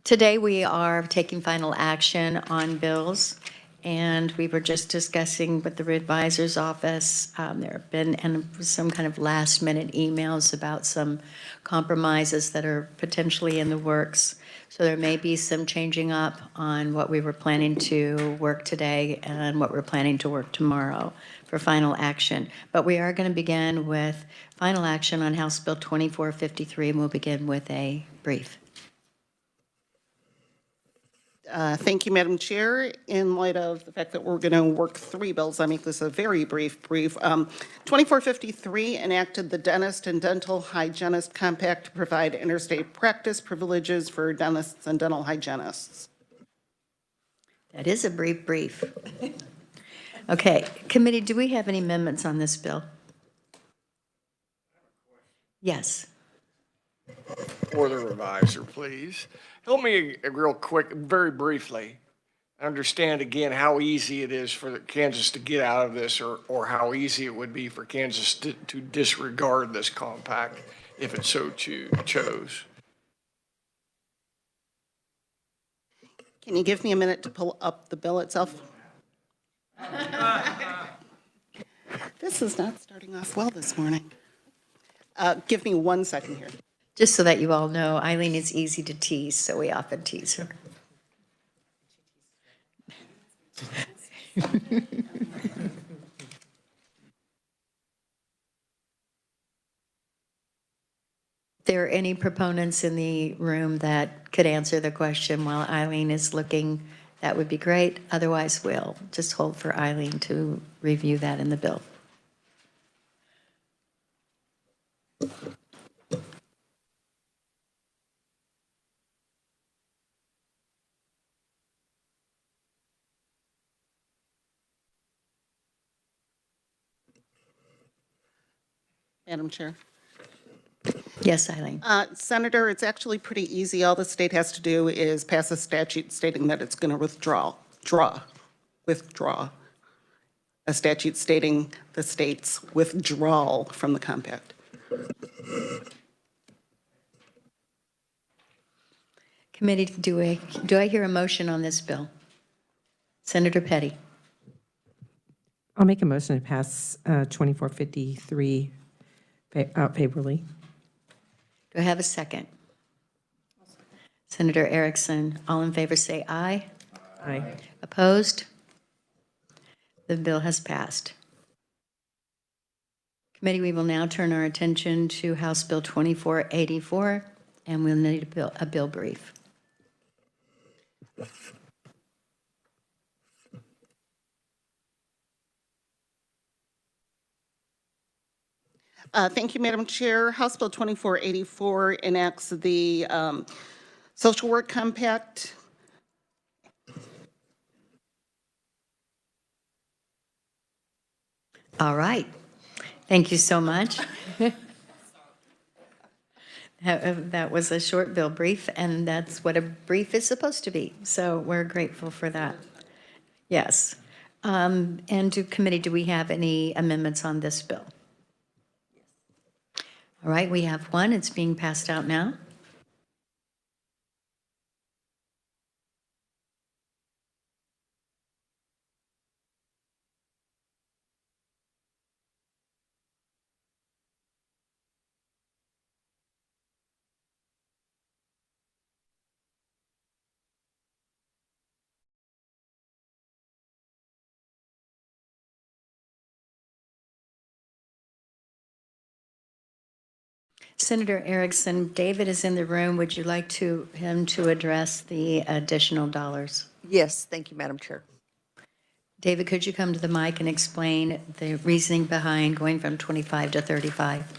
Today we are taking final action on bills, and we were just discussing with the advisor's office. There have been some kind of last-minute emails about some compromises that are potentially in the works. So there may be some changing up on what we were planning to work today and what we're planning to work tomorrow for final action. But we are going to begin with final action on House Bill 2453, and we'll begin with a brief. Thank you, Madam Chair. In light of the fact that we're going to work 3 bills, I make this a very brief. 2453 enacted the Dentist and Dental Hygienist Compact to provide interstate practice privileges for dentists and dental hygienists. That is a brief. Okay, committee, do we have any amendments on this bill? Yes. For the reviser, please. Help me real quick, very briefly, understand again how easy it is for Kansas to get out of this, or how easy it would be for Kansas to disregard this compact if it so chose. Can you give me a minute to pull up the bill itself? This is not starting off well this morning. Give me 1 second here. Just so that you all know, Eileen is easy to tease, so we often tease her. There are any proponents in the room that could answer the question while Eileen is looking, that would be great. Otherwise, we'll just hold for Eileen to review that in the bill. Madam Chair. Yes, Eileen. Senator, it's actually pretty easy. All the state has to do is pass a statute stating that it's going to withdraw a statute stating the state's withdrawal from the compact. Committee, do I hear a motion on this bill? Senator Petty. I'll make a motion to pass 2453 favorably. Do I have a second? Senator Erickson, all in favor say aye. Aye. Opposed? The bill has passed. Committee, we will now turn our attention to House Bill 2484, and we'll need a bill brief. Thank you, Madam Chair. House Bill 2484 enacts the Social Work Compact. All right. Thank you so much. That was a short bill brief, and that's what a brief is supposed to be. So we're grateful for that. Yes. And committee, do we have any amendments on this bill? All right, we have one. It's being passed out now. Senator Erickson, David is in the room. Would you like him to address the additional dollars? Yes, thank you, Madam Chair. David, could you come to the mic and explain the reasoning behind going from 25 to 35?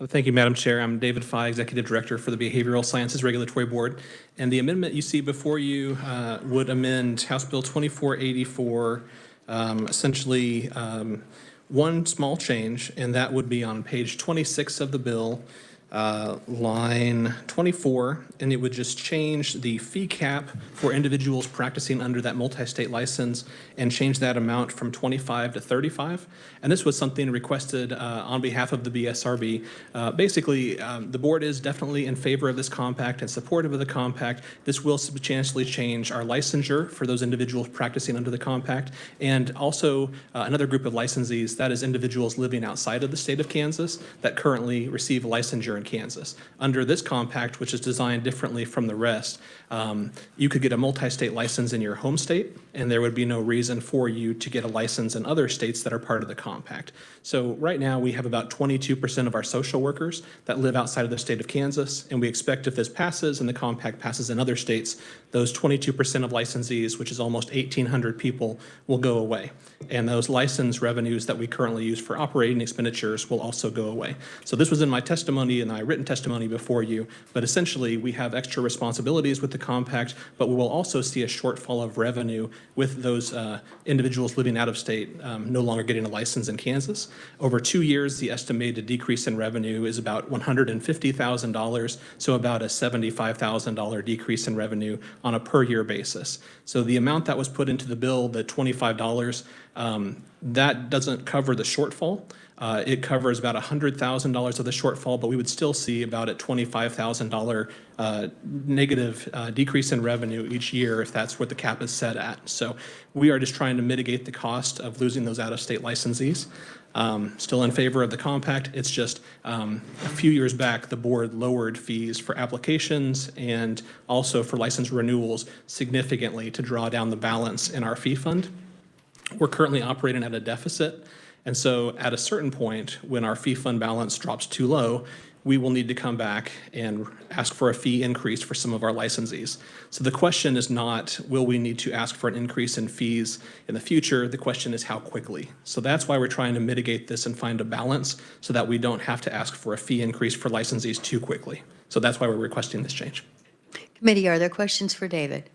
Thank you, Madam Chair. I'm David Fye, Executive Director for the Behavioral Sciences Regulatory Board. And the amendment you see before you would amend House Bill 2484, essentially one small change, and that would be on page 26 of the bill. line 24, and it would just change the fee cap for individuals practicing under that multi-state license and change that amount from 25 to 35. And this was something requested on behalf of the BSRB. Basically, the board is definitely in favor of this compact and supportive of the compact. This will substantially change our licensure for those individuals practicing under the compact, and also another group of licensees, that is individuals living outside of the state of Kansas that currently receive a licensure in Kansas. Under this compact, which is designed differently from the rest, you could get a multi-state license in your home state, and there would be no reason for you to get a license in other states that are part of the compact. So right now, we have about 22% of our social workers that live outside of the state of Kansas, and we expect if this passes and the compact passes in other states, those 22% of licensees, which is almost 1,800 people, will go away. And those license revenues that we currently use for operating expenditures will also go away. So this was in my testimony and my written testimony before you, but essentially we have extra responsibilities with the compact, but we will also see a shortfall of revenue with those individuals living out of state no longer getting a license in Kansas. Over 2 years, the estimated decrease in revenue is about $150,000, so about a $75,000 decrease in revenue on a per year basis. So the amount that was put into the bill, the $25, that doesn't cover the shortfall. It covers about $100,000 of the shortfall, but we would still see about a $25,000 negative decrease in revenue each year if that's what the cap is set at. So we are just trying to mitigate the cost of losing those out-of-state licensees. Still in favor of the compact. It's just a few years back, the board lowered fees for applications and also for license renewals significantly to draw down the balance in our fee fund. We're currently operating at a deficit. And so at a certain point, when our fee fund balance drops too low, we will need to come back and ask for a fee increase for some of our licensees. So the question is not, will we need to ask for an increase in fees in the future? The question is how quickly. So that's why we're trying to mitigate this and find a balance so that we don't have to ask for a fee increase for licensees too quickly. So that's why we're requesting this change. Committee, are there questions for David?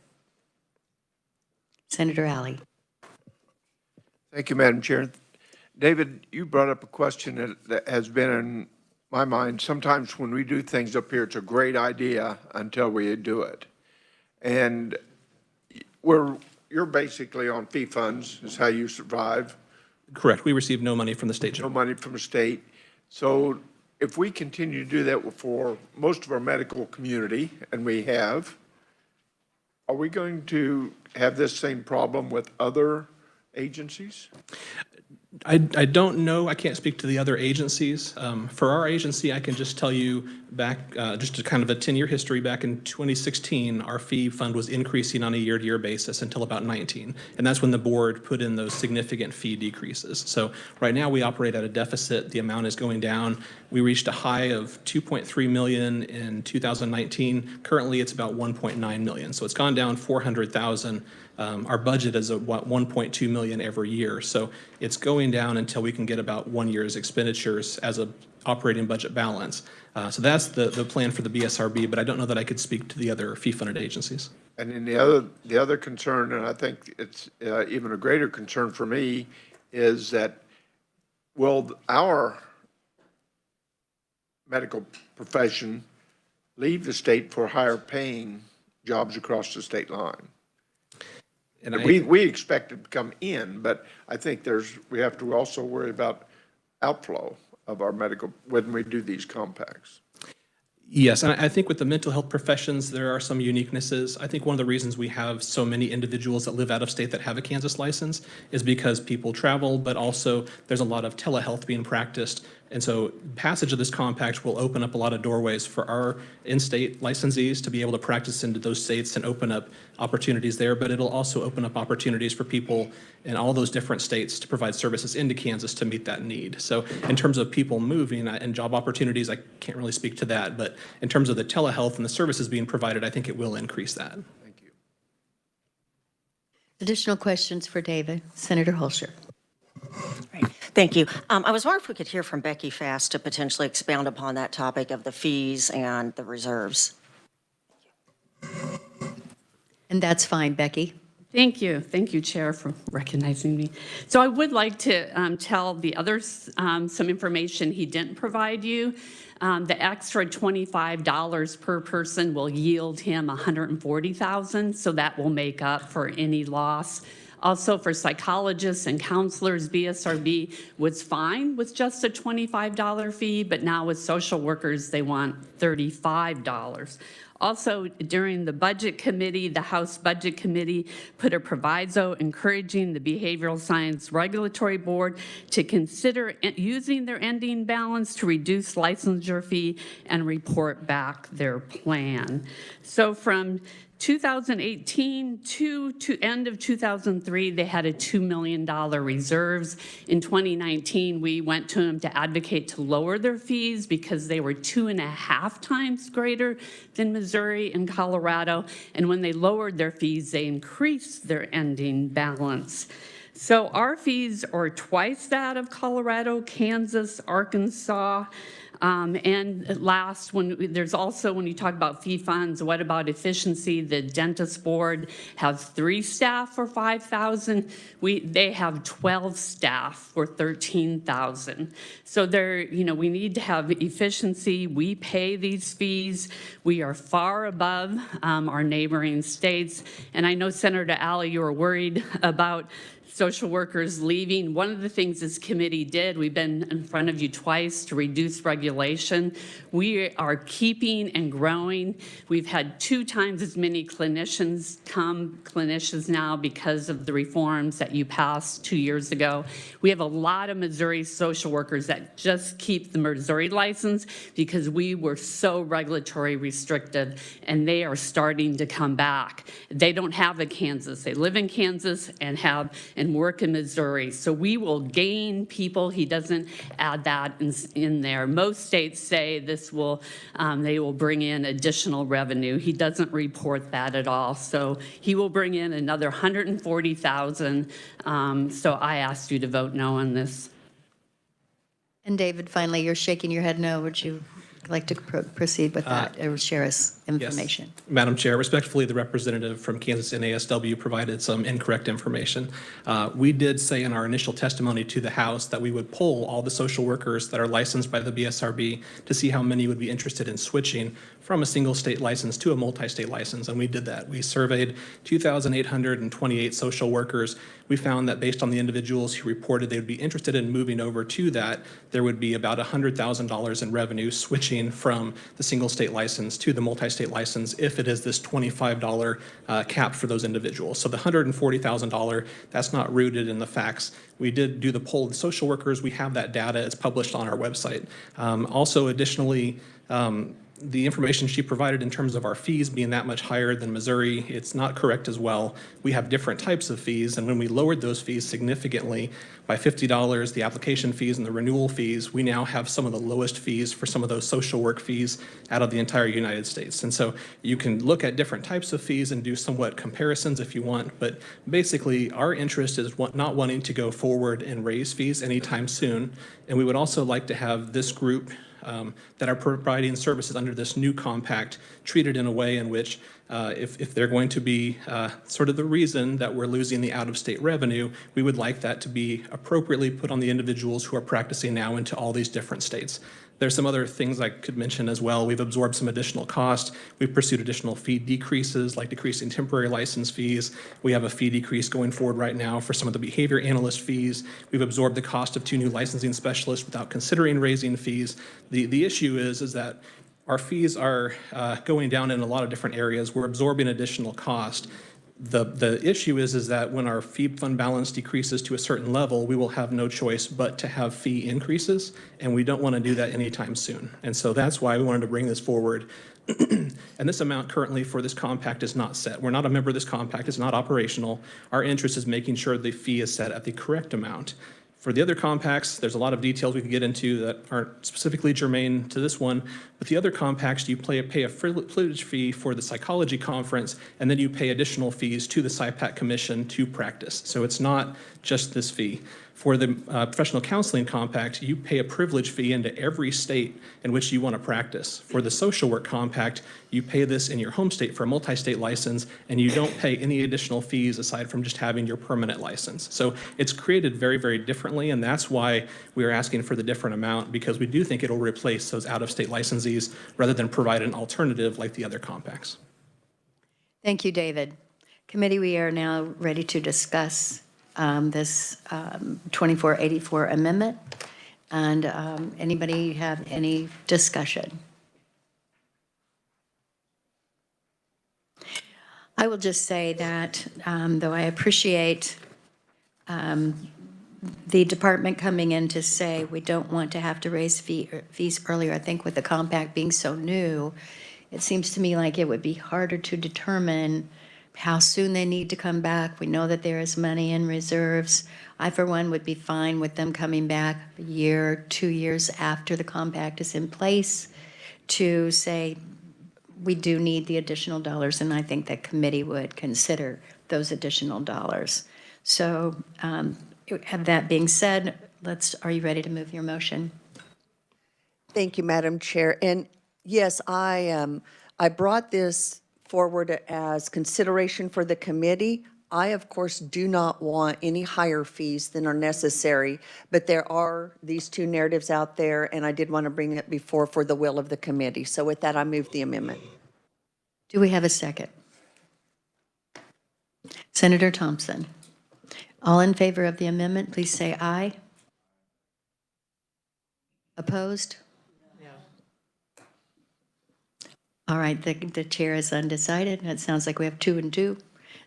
Senator Alley. Thank you, Madam Chair. David, you brought up a question that has been in my mind. Sometimes when we do things up here, it's a great idea until we do it. And you're basically on fee funds is how you survive. Correct. We receive no money from the state. No money from the state. So if we continue to do that for most of our medical community, and we have, are we going to have this same problem with other agencies? I don't know. I can't speak to the other agencies. For our agency, I can just tell you back, just a kind of a 10-year history, back in 2016, our fee fund was increasing on a year-to-year basis until about 19. And that's when the board put in those significant fee decreases. So right now we operate at a deficit. The amount is going down. We reached a high of 2.3 million in 2019. Currently, it's about 1.9 million. So it's gone down 400,000. Our budget is about 1.2 million every year. So it's going down until we can get about 1 year's expenditures as a operating budget balance. So that's the plan for the BSRB, but I don't know that I could speak to the other fee-funded agencies. And then the other concern, and I think it's even a greater concern for me, is that will our medical profession leave the state for higher paying jobs across the state line? And we expect it to come in, but I think we have to also worry about outflow of our medical when we do these compacts. Yes, and I think with the mental health professions, there are some uniquenesses. I think one of the reasons we have so many individuals that live out of state that have a Kansas license is because people travel, but also there's a lot of telehealth being practiced. And so passage of this compact will open up a lot of doorways for our in-state licensees to be able to practice into those states and open up opportunities there, but it'll also open up opportunities for people in all those different states to provide services into Kansas to meet that need. So in terms of people moving and job opportunities, I can't really speak to that, but in terms of the telehealth and the services being provided, I think it will increase that. Thank you. Additional questions for David? Senator Holscher. Right. Thank you. I was wondering if we could hear from Becky Fast to potentially expound upon that topic of the fees and the reserves. And that's fine, Becky. Thank you. Thank you, Chair, for recognizing me. So I would like to tell the others some information he didn't provide you. The extra $25 per person will yield him $140,000, so that will make up for any loss. Also, for psychologists and counselors, BSRB was fine with just a $25 fee, but now with social workers, they want $35. Also, during the Budget Committee, the House Budget Committee put a proviso encouraging the Behavioral Science Regulatory Board to consider using their ending balance to reduce licensure fee and report back their plan. So from 2018 to end of 2003, they had a $2 million reserves. In 2019, we went to them to advocate to lower their fees because they were 2.5 times greater than Missouri and Colorado. And when they lowered their fees, they increased their ending balance. So our fees are twice that of Colorado, Kansas, Arkansas. And last, there's also, when you talk about fee funds, what about efficiency? The dentist board has 3 staff for $5,000. They have 12 staff for $13,000. So we need to have efficiency. We pay these fees. We are far above our neighboring states. And I know, Senator Alley, you were worried about social workers leaving. One of the things this committee did, we've been in front of you twice to reduce regulation. We are keeping and growing. We've had 2 times as many clinicians now because of the reforms that you passed 2 years ago. We have a lot of Missouri social workers that just keep the Missouri license because we were so regulatory restrictive, and they are starting to come back. They don't have a Kansas. They live in Kansas and work in Missouri. So we will gain people. He doesn't add that in there. Most states say this will, they will bring in additional revenue. He doesn't report that at all. So he will bring in another $140,000. So I asked you to vote no on this. And David, finally, you're shaking your head no. Would you like to proceed with that or share us information? Yes. Madam Chair, respectfully, the representative from Kansas NASW provided some incorrect information. We did say in our initial testimony to the House that we would poll all the social workers that are licensed by the BSRB to see how many would be interested in switching from a single state license to a multi-state license, and we did that. We surveyed 2,828 social workers. We found that based on the individuals who reported they would be interested in moving over to that, there would be about $100,000 in revenue switching from the single state license to the multi-state license if it is this $25 cap for those individuals. So the $140,000, that's not rooted in the facts. We did do the poll of the social workers. We have that data. It's published on our website. Also, additionally, the information she provided in terms of our fees being that much higher than Missouri, it's not correct as well. We have different types of fees, and when we lowered those fees significantly by $50, the application fees and the renewal fees, we now have some of the lowest fees for some of those social work fees out of the entire United States. And so you can look at different types of fees and do somewhat comparisons if you want, but basically our interest is not wanting to go forward and raise fees anytime soon, and we would also like to have this group that are providing services under this new compact treated in a way in which if they're going to be sort of the reason that we're losing the out-of-state revenue, we would like that to be appropriately put on the individuals who are practicing now into all these different states. There's some other things I could mention as well. We've absorbed some additional cost. We've pursued additional fee decreases, like decreasing temporary license fees. We have a fee decrease going forward right now for some of the behavior analyst fees. We've absorbed the cost of 2 new licensing specialists without considering raising fees. The issue is that our fees are going down in a lot of different areas. We're absorbing additional cost. The issue is that when our fee fund balance decreases to a certain level, we will have no choice but to have fee increases, and we don't want to do that anytime soon. And so that's why we wanted to bring this forward. And this amount currently for this compact is not set. We're not a member of this compact. It's not operational. Our interest is making sure the fee is set at the correct amount. For the other compacts, there's a lot of details we could get into that aren't specifically germane to this one. With the other compacts, you pay a privilege fee for the psychology conference, and then you pay additional fees to the SIPAC commission to practice. So it's not just this fee. For the professional counseling compact, you pay a privilege fee into every state in which you want to practice. For the social work compact, you pay this in your home state for a multi-state license, and you don't pay any additional fees aside from just having your permanent license. So it's created very, very differently, and that's why we are asking for the different amount, because we do think it'll replace those out-of-state licensees rather than provide an alternative like the other compacts. Thank you, David. Committee, we are now ready to discuss this 2484 amendment. And anybody have any discussion? I will just say that though I appreciate the department coming in to say we don't want to have to raise fees earlier, I think with the compact being so new, it seems to me like it would be harder to determine how soon they need to come back. We know that there is money in reserves. I, for one, would be fine with them coming back a year, 2 years after the compact is in place to say, we do need the additional dollars, and I think that committee would consider those additional dollars. So that being said, are you ready to move your motion? Thank you, Madam Chair. And yes, I brought this forward as consideration for the committee. I, of course, do not want any higher fees than are necessary, but there are these two narratives out there, and I did want to bring it before for the will of the committee. So with that, I move the amendment. Do we have a second? Senator Thompson. All in favor of the amendment, please say aye. Opposed? All right, the chair is undecided. It sounds like we have 2 and 2.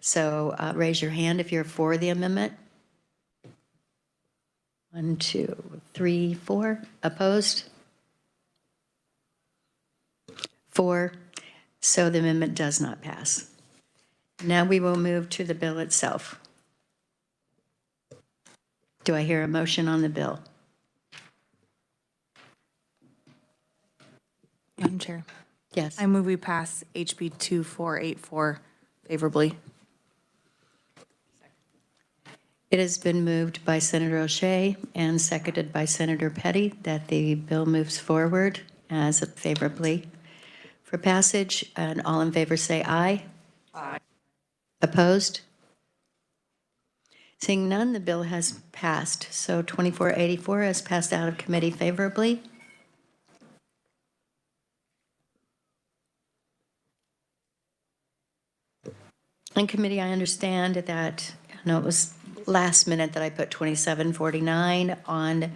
So raise your hand if you're for the amendment. 1, 2, 3, 4. Opposed? 4. So the amendment does not pass. Now we will move to the bill itself. Do I hear a motion on the bill? Madam Chair, Yes. I move we pass HB 2484 favorably. It has been moved by Senator O'Shea and seconded by Senator Petty that the bill moves forward as favorably for passage. And all in favor say aye. Aye. Opposed? Seeing none, the bill has passed. So 2484 has passed out of committee favorably. In committee, I understand that, I know it was last minute that I put 2749 on.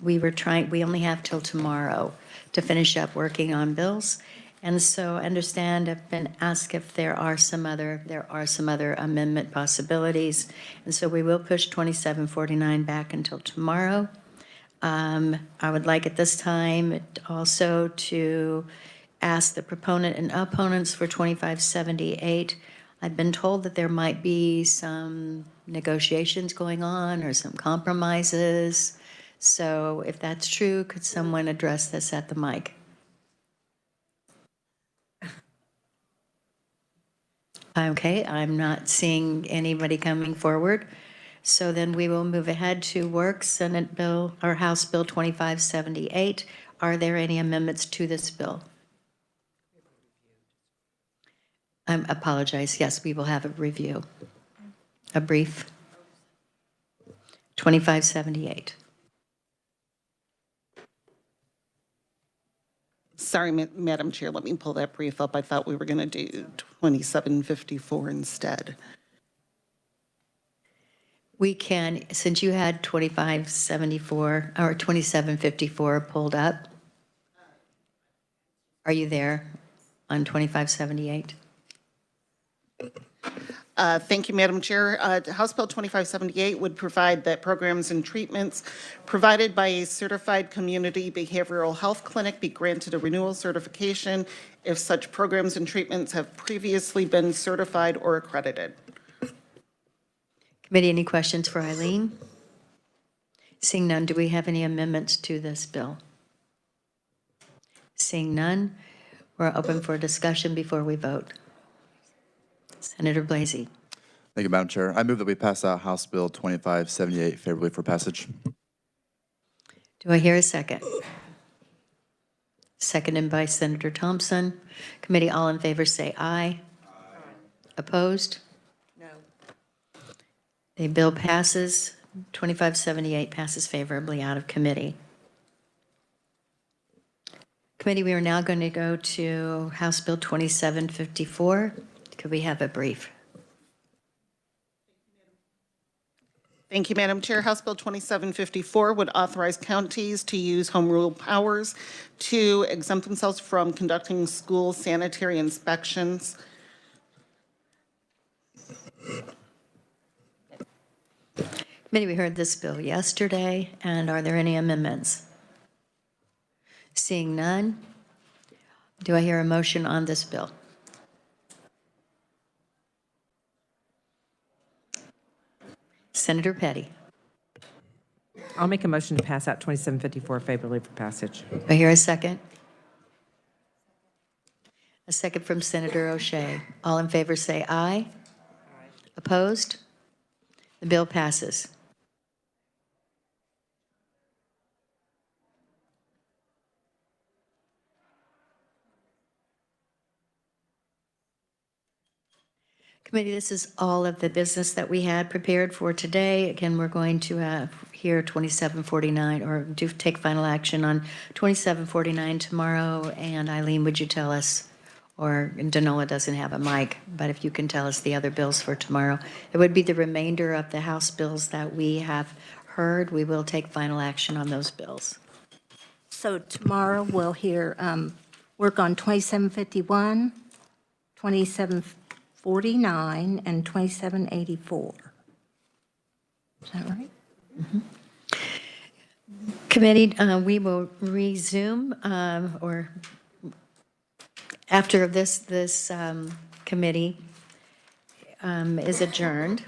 We only have till tomorrow to finish up working on bills. And so I understand I've been asked if there are some other amendment possibilities. And so we will push 2749 back until tomorrow. I would like at this time also to ask the proponent and opponents for 2578. I've been told that there might be some negotiations going on or some compromises. So if that's true, could someone address this at the mic? Okay, I'm not seeing anybody coming forward. So then we will move ahead to work Senate Bill or House Bill 2578. Are there any amendments to this bill? I apologize. Yes, we will have a review. A brief. 2578. Sorry, Madam Chair, let me pull that brief up. I thought we were going to do 2754 instead. We can, since you had 2574 or 2754 pulled up, are you there on 2578? Thank you, Madam Chair. House Bill 2578 would provide that programs and treatments provided by a certified community behavioral health clinic be granted a renewal certification if such programs and treatments have previously been certified or accredited. Committee, any questions for Eileen? Seeing none, do we have any amendments to this bill? Seeing none, we're open for discussion before we vote. Senator Blasey. Thank you, Madam Chair. I move that we pass out House Bill 2578 favorably for passage. Do I hear a second? Seconded by Senator Thompson. Committee, all in favor, say aye. Opposed? No. The bill passes. 2578 passes favorably out of committee. Committee, we are now going to go to House Bill 2754. Could we have a brief? Thank you, Madam Chair. House Bill 2754 would authorize counties to use home rule powers to exempt themselves from conducting school sanitary inspections. Committee, we heard this bill yesterday, and are there any amendments? Seeing none, do I hear a motion on this bill? Senator Petty. I'll make a motion to pass out 2754 favorably for passage. Do I hear a second? A second from Senator O'Shea. All in favor say aye. Opposed? The bill passes. Committee, this is all of the business that we had prepared for today. Again, we're going to hear 2749, or take final action on 2749 tomorrow. And Eileen, would you tell us, or Danola doesn't have a mic, but if you can tell us the other bills for tomorrow. It would be the remainder of the House bills that we have heard. We will take final action on those bills. So tomorrow we'll hear work on 2751, 2749, and 2784. Is that right? Mm-hmm. Committee, we will resume, or after this committee is adjourned,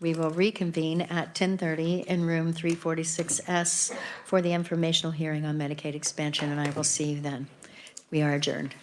we will reconvene at 10:30 in room 346S for the informational hearing on Medicaid expansion, and I will see you then. We are adjourned.